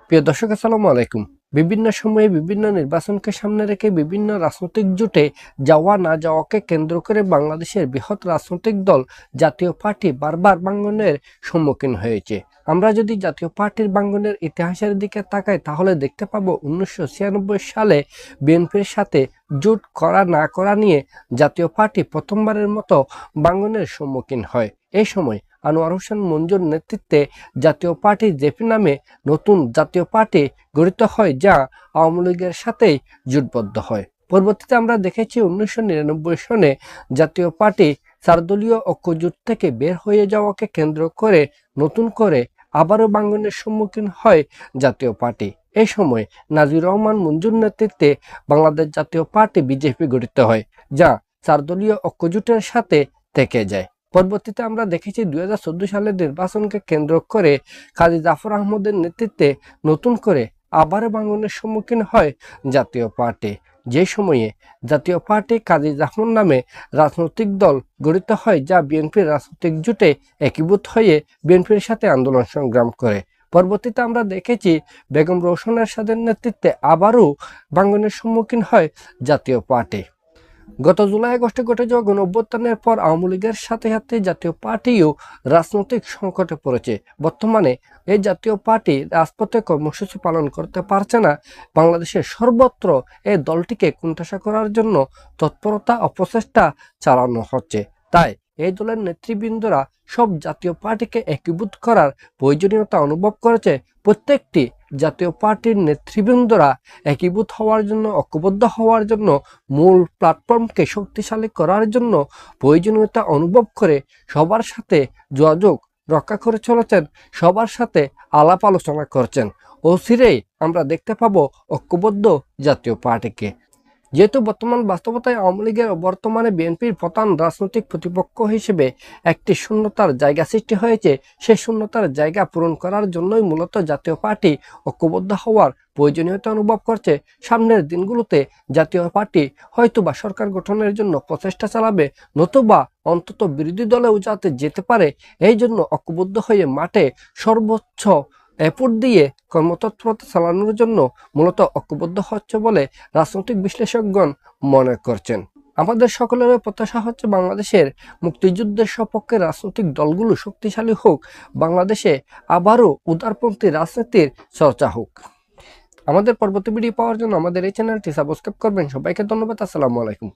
প্রিয় দর্শক, আসসালামু আলাইকুম। বিভিন্ন সময়ে বিভিন্ন নির্বাচনকে সামনে রেখে বিভিন্ন রাজনৈতিক জোটে যাওয়া না যাওয়াকে কেন্দ্র করে বাংলাদেশের বৃহৎ রাজনৈতিক দল জাতীয় পার্টি বারবার ভাঙনের সম্মুখীন হয়েছে। আমরা যদি জাতীয় পার্টির ভাঙনের ইতিহাসের দিকে তাকাই তাহলে দেখতে পাবো 1996 সালে বিএনপির সাথে জোট করা না করা নিয়ে জাতীয় পার্টি প্রথমবারের মতো ভাঙনের সম্মুখীন হয়। এই সময় আনোয়ার হোসেন মঞ্জুর নেতৃত্বে জাতীয় পার্টি জেপি নামে নতুন জাতীয় পার্টি গঠিত হয়, যা আওয়ামী লীগের সাথেই জোটবদ্ধ হয়। পরবর্তীতে আমরা দেখেছি 1999 সনে জাতীয় পার্টি চারদলীয় ঐক্যজোট থেকে বের হয়ে যাওয়াকে কেন্দ্র করে নতুন করে আবারও ভাঙনের সম্মুখীন হয় জাতীয় পার্টি। এই সময় নাজির রহমান মঞ্জুর নেতৃত্বে বাংলাদেশ জাতীয় পার্টি বিজেপি গঠিত হয়, যা চারদলীয় ঐক্যজোটের সাথে থেকে যায়। পরবর্তীতে আমরা দেখেছি 2014 সালের নির্বাচনকে কেন্দ্র করে কাজী জাফর আহমদের নেতৃত্বে নতুন করে আবারও ভাঙনের সম্মুখীন হয় জাতীয় পার্টি। যে সময়ে জাতীয় পার্টি কাজী জাফর নামে রাজনৈতিক দল গঠিত হয়, যা বিএনপির রাজনৈতিক জোটে একীভূত হয়ে বিএনপির সাথে আন্দোলন সংগ্রাম করে। পরবর্তীতে আমরা দেখেছি বেগম রওশন এরশাদের নেতৃত্বে আবারও ভাঙনের সম্মুখীন হয় জাতীয় পার্টি। গত জুলাই আগস্টে ঘটে যাওয়া গণঅভ্যুত্থানের পর আওয়ামী লীগের সাথে সাথে জাতীয় পার্টিও রাজনৈতিক সংকটে পড়েছে। বর্তমানে এই জাতীয় পার্টি রাজপথে কর্মসূচি পালন করতে পারছে না। বাংলাদেশের সর্বত্র এই দলটিকে কোণঠাসা করার জন্য তৎপরতা অপচেষ্টা চালানো হচ্ছে। তাই এই দলের নেতৃবৃন্দরা সব জাতীয় পার্টিকে একীভূত করার প্রয়োজনীয়তা অনুভব করেছে। প্রত্যেকটি জাতীয় পার্টির নেতৃবৃন্দরা একীভূত হওয়ার জন্য, ঐক্যবদ্ধ হওয়ার জন্য, মূল প্ল্যাটফর্মকে শক্তিশালী করার জন্য প্রয়োজনীয়তা অনুভব করে সবার সাথে যোগাযোগ রক্ষা করে চলেছেন, সবার সাথে আলাপ আলোচনা করছেন। অচিরেই আমরা দেখতে পাবো ঐক্যবদ্ধ জাতীয় পার্টিকে। যেহেতু বর্তমান বাস্তবতায় আওয়ামী লীগের বর্তমানে বিএনপির প্রধান রাজনৈতিক প্রতিপক্ষ হিসেবে একটি শূন্যতার জায়গা সৃষ্টি হয়েছে, সেই শূন্যতার জায়গা পূরণ করার জন্যই মূলত জাতীয় পার্টি ঐক্যবদ্ধ হওয়ার প্রয়োজনীয়তা অনুভব করছে। সামনের দিনগুলোতে জাতীয় পার্টি হয়তোবা সরকার গঠনের জন্য প্রচেষ্টা চালাবে, নতুবা অন্তত বিরোধী দলেও যাতে যেতে পারে, এই জন্য ঐক্যবদ্ধ হয়ে মাঠে সর্বোচ্চ এফোর্ট দিয়ে কর্মতৎপরতা চালানোর জন্য মূলত ঐক্যবদ্ধ হচ্ছে বলে রাজনৈতিক বিশ্লেষকগণ মনে করছেন। আমাদের সকলের প্রত্যাশা হচ্ছে বাংলাদেশের মুক্তিযুদ্ধের সপক্ষে রাজনৈতিক দলগুলো শক্তিশালী হোক, বাংলাদেশে আবারও উদারপন্থী রাজনীতির চর্চা হোক। আমাদের পরবর্তী ভিডিও পাওয়ার জন্য আমাদের এই চ্যানেলটি সাবস্ক্রাইব করবেন। সবাইকে ধন্যবাদ। আসসালামু আলাইকুম।